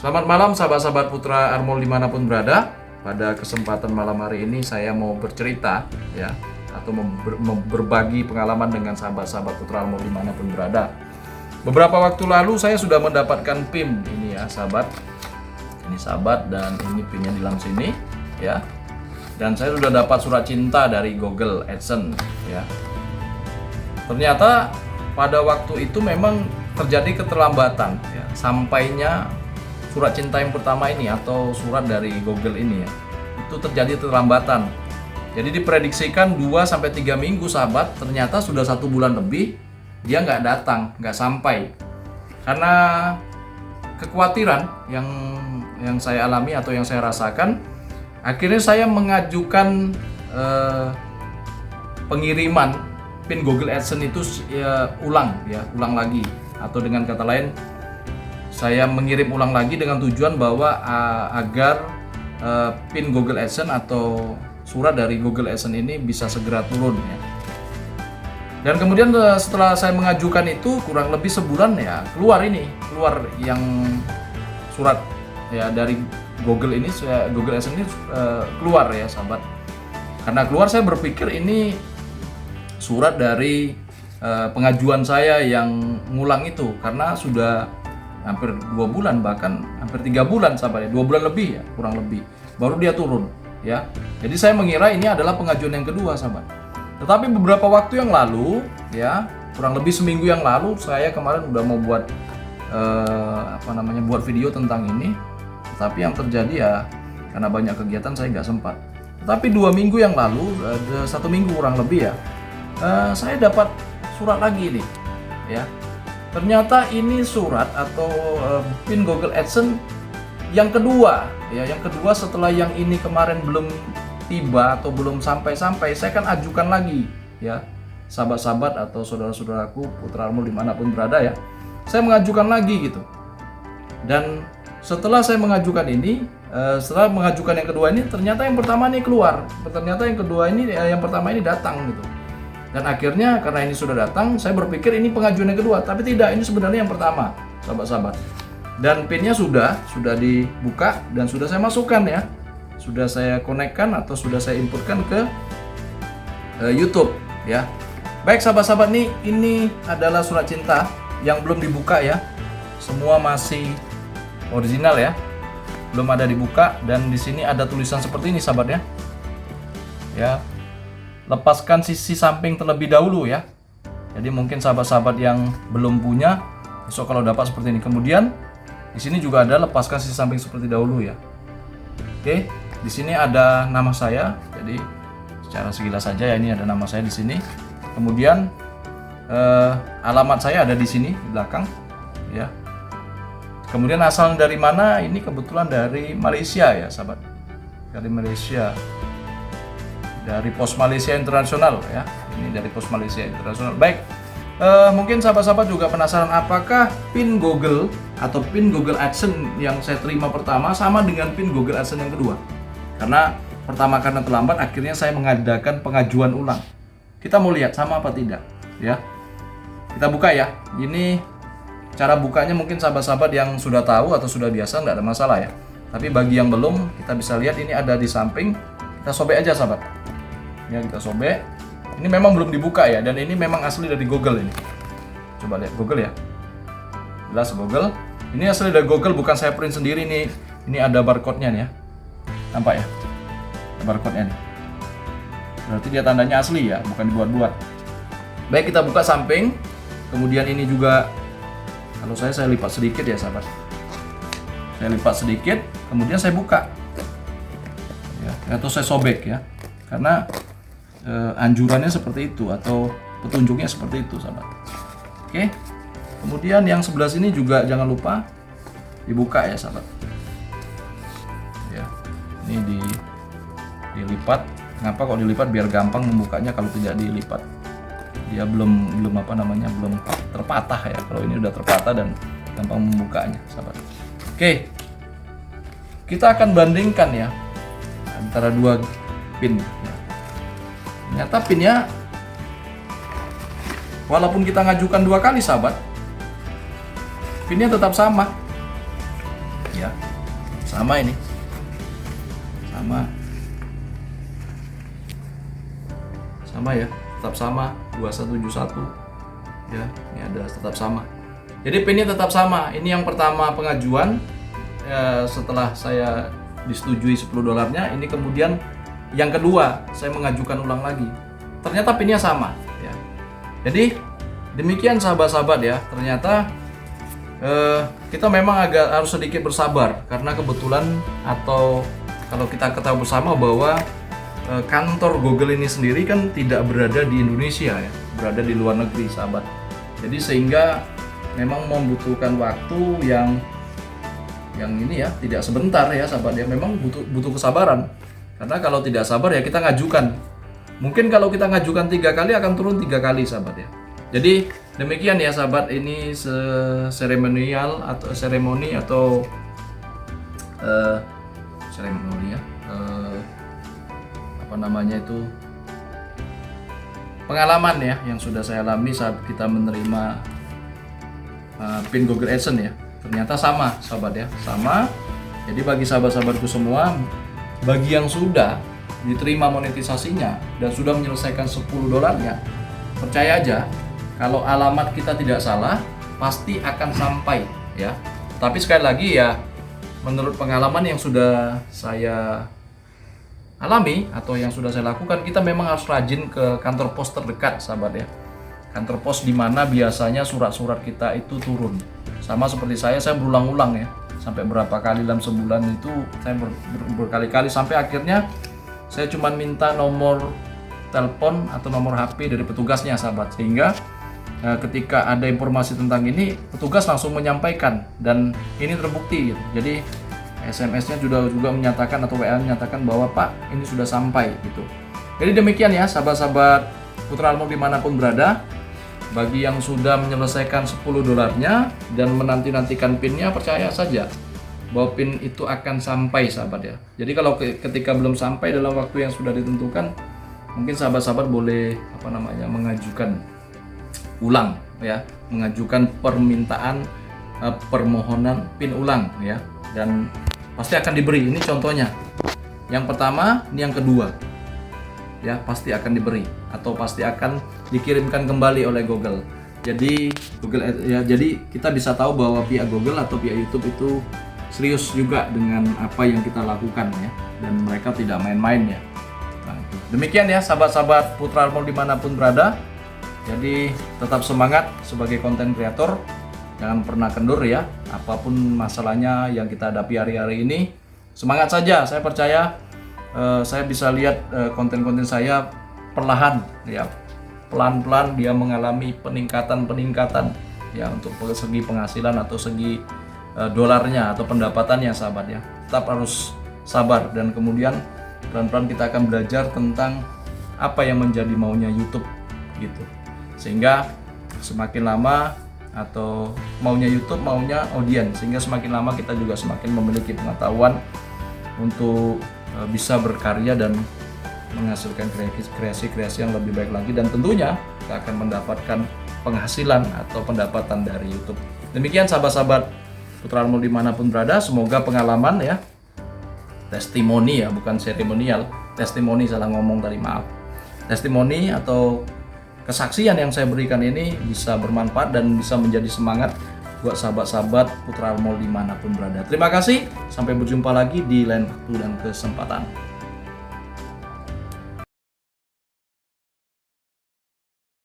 Selamat malam sahabat-sahabat Putra Armol dimanapun berada. Pada kesempatan malam hari ini saya mau bercerita ya, atau berbagi pengalaman dengan sahabat-sahabat Putra Armol dimanapun berada. Beberapa waktu lalu saya sudah mendapatkan PIN ini ya sahabat. Ini sahabat dan ini PIN-nya di dalam sini ya. Dan saya sudah dapat surat cinta dari Google AdSense ya. Ternyata pada waktu itu memang terjadi keterlambatan ya, sampainya surat cinta yang pertama ini atau surat dari Google ini ya, itu terjadi keterlambatan. Jadi diprediksikan 2-3 minggu sahabat, ternyata sudah 1 bulan lebih dia nggak datang, nggak sampai. Karena kekhawatiran yang saya alami atau yang saya rasakan, akhirnya saya mengajukan pengiriman PIN Google AdSense itu ulang lagi, atau dengan kata lain saya mengirim ulang lagi dengan tujuan bahwa agar PIN Google AdSense atau surat dari Google AdSense ini bisa segera turun ya. Dan kemudian setelah saya mengajukan itu kurang lebih sebulan ya, keluar yang surat ya dari Google ini, Google AdSense ini keluar ya sahabat. Karena keluar saya berpikir ini surat dari pengajuan saya yang ngulang itu, karena sudah hampir 2 bulan, bahkan hampir 3 bulan sahabat ya, 2 bulan lebih ya, kurang lebih baru dia turun ya. Jadi saya mengira ini adalah pengajuan yang kedua sahabat. Tetapi beberapa waktu yang lalu ya, kurang lebih seminggu yang lalu, saya kemarin udah mau buat buat video tentang ini, tetapi yang terjadi ya karena banyak kegiatan saya nggak sempat. Tetapi 2 minggu yang lalu, 1 minggu kurang lebih ya, saya dapat surat lagi nih ya. Ternyata ini surat atau PIN Google AdSense yang kedua ya, yang kedua setelah yang ini kemarin belum tiba atau belum sampai-sampai, saya akan ajukan lagi ya sahabat-sahabat atau saudara-saudaraku Putra Armol dimanapun berada ya. Saya mengajukan lagi gitu. Dan setelah saya mengajukan ini, setelah mengajukan yang kedua ini, ternyata yang pertama ini keluar, ternyata yang kedua ini, yang pertama ini datang gitu. Dan akhirnya karena ini sudah datang, saya berpikir ini pengajuan yang kedua, tapi tidak, ini sebenarnya yang pertama, sahabat-sahabat. Dan PIN-nya sudah dibuka dan sudah saya masukkan ya, sudah saya konekkan atau sudah saya inputkan ke YouTube ya. Baik sahabat-sahabat, nih ini adalah surat cinta yang belum dibuka ya, semua masih original ya, belum ada dibuka. Dan di sini ada tulisan seperti ini sahabat ya. Lepaskan sisi samping terlebih dahulu ya. Jadi mungkin sahabat-sahabat yang belum punya, besok kalau dapat seperti ini. Kemudian di sini juga ada lepaskan sisi samping seperti dahulu ya. Oke, di sini ada nama saya. Jadi secara sekilas saja ya, ini ada nama saya di sini. Kemudian alamat saya ada di sini di belakang ya. Kemudian asal dari mana, ini kebetulan dari Malaysia ya sahabat. Dari Malaysia. Dari Pos Malaysia Internasional ya, ini dari Pos Malaysia Internasional. Baik, mungkin sahabat-sahabat juga penasaran apakah PIN Google atau PIN Google AdSense yang saya terima pertama sama dengan PIN Google AdSense yang kedua. Karena pertama karena terlambat, akhirnya saya mengadakan pengajuan ulang. Kita mau lihat sama apa tidak ya. Kita buka ya. Ini cara bukanya, mungkin sahabat-sahabat yang sudah tahu atau sudah biasa nggak ada masalah ya. Tapi bagi yang belum, kita bisa lihat ini ada di samping. Kita sobek aja sahabat. Ya, kita sobek. Ini memang belum dibuka ya, dan ini memang asli dari Google ini. Coba lihat Google ya. Jelas Google. Ini asli dari Google, bukan saya print sendiri nih. Ini ada barcode-nya nih ya. Nampak ya? Ada barcode-nya nih. Berarti dia tandanya asli ya, bukan dibuat-buat. Baik, kita buka samping. Kemudian ini juga, kalau saya lipat sedikit ya sahabat. Saya lipat sedikit, kemudian saya buka. Ya, atau saya sobek ya. Karena anjurannya seperti itu atau petunjuknya seperti itu sahabat. Oke. Kemudian yang sebelah sini juga jangan lupa dibuka ya sahabat. Ya. Ini dilipat. Kenapa kok dilipat? Biar gampang membukanya. Kalau tidak dilipat dia belum terpatah ya. Kalau ini udah terpatah dan gampang membukanya sahabat. Oke. Kita akan bandingkan ya antara dua PIN ya. Ternyata PIN-nya walaupun kita ngajukan 2 kali sahabat, PIN-nya tetap sama. ya. Sama ini. Sama ya, tetap sama 2171 ya. Ini ada tetap sama. Jadi pinnya tetap sama. Ini yang pertama pengajuan setelah saya disetujui $10. Ini kemudian yang kedua saya mengajukan ulang lagi. Ternyata pinnya sama ya. Jadi demikian sahabat-sahabat ya. Ternyata kita memang harus sedikit bersabar karena kebetulan atau kalau kita ketahui bersama bahwa kantor Google ini sendiri kan tidak berada di Indonesia ya, berada di luar negeri sahabat. Jadi sehingga memang membutuhkan waktu yang ini ya, tidak sebentar ya sahabat ya, memang butuh kesabaran. Karena kalau tidak sabar ya kita ngajukan. Mungkin kalau kita ngajukan 3 kali akan turun 3 kali sahabat ya. Jadi demikian ya sahabat, ini seremoni atau seremoni ya. Pengalaman ya yang sudah saya alami saat kita menerima pin Google AdSense ya. Ternyata sama sahabat ya, sama. Jadi bagi sahabat-sahabatku semua, bagi yang sudah diterima monetisasinya dan sudah menyelesaikan $10-nya, percaya aja kalau alamat kita tidak salah pasti akan sampai ya. Tapi sekali lagi ya, menurut pengalaman yang sudah saya alami atau yang sudah saya lakukan, kita memang harus rajin ke kantor pos terdekat sahabat ya. Kantor pos di mana biasanya surat-surat kita itu turun. Sama seperti saya berulang-ulang ya, sampai berapa kali dalam sebulan itu saya berkali-kali, sampai akhirnya saya cuma minta nomor telepon atau nomor HP dari petugasnya sahabat, sehingga ketika ada informasi tentang ini petugas langsung menyampaikan dan ini terbukti gitu. Jadi SMS-nya juga menyatakan atau WA menyatakan bahwa Pak ini sudah sampai gitu. Jadi demikian ya sahabat-sahabat Putra Almog dimanapun berada. Bagi yang sudah menyelesaikan $10-nya dan menanti-nantikan pinnya, percaya saja bahwa pin itu akan sampai sahabat ya. Jadi kalau ketika belum sampai dalam waktu yang sudah ditentukan, mungkin sahabat-sahabat boleh mengajukan ulang ya, mengajukan permintaan permohonan pin ulang ya, dan pasti akan diberi. Ini contohnya. Yang pertama, ini yang kedua. Ya, pasti akan diberi atau pasti akan dikirimkan kembali oleh Google. Jadi jadi kita bisa tahu bahwa pihak Google atau pihak YouTube itu serius juga dengan apa yang kita lakukan ya, dan mereka tidak main-main ya. Nah, demikian ya sahabat-sahabat Putra Almog dimanapun berada. Jadi tetap semangat sebagai konten kreator, jangan pernah kendur ya. Apapun masalahnya yang kita hadapi hari-hari ini, semangat saja. Saya percaya saya bisa lihat konten-konten saya perlahan ya, pelan-pelan dia mengalami peningkatan ya, untuk segi penghasilan atau segi dolarnya atau pendapatannya sahabat ya. Tetap harus sabar dan kemudian pelan-pelan kita akan belajar tentang apa yang menjadi maunya YouTube gitu. Sehingga semakin lama atau maunya YouTube, maunya audiens, sehingga semakin lama kita juga semakin memiliki pengetahuan untuk bisa berkarya dan menghasilkan kreasi-kreasi yang lebih baik lagi, dan tentunya kita akan mendapatkan penghasilan atau pendapatan dari YouTube. Demikian sahabat-sahabat Putra Almog dimanapun berada, semoga pengalaman ya, testimoni ya, bukan seremonial, testimoni, salah ngomong tadi, maaf. Testimoni atau kesaksian yang saya berikan ini bisa bermanfaat dan bisa menjadi semangat buat sahabat-sahabat Putra Almog dimanapun berada. Terima kasih, sampai berjumpa lagi di lain waktu dan kesempatan.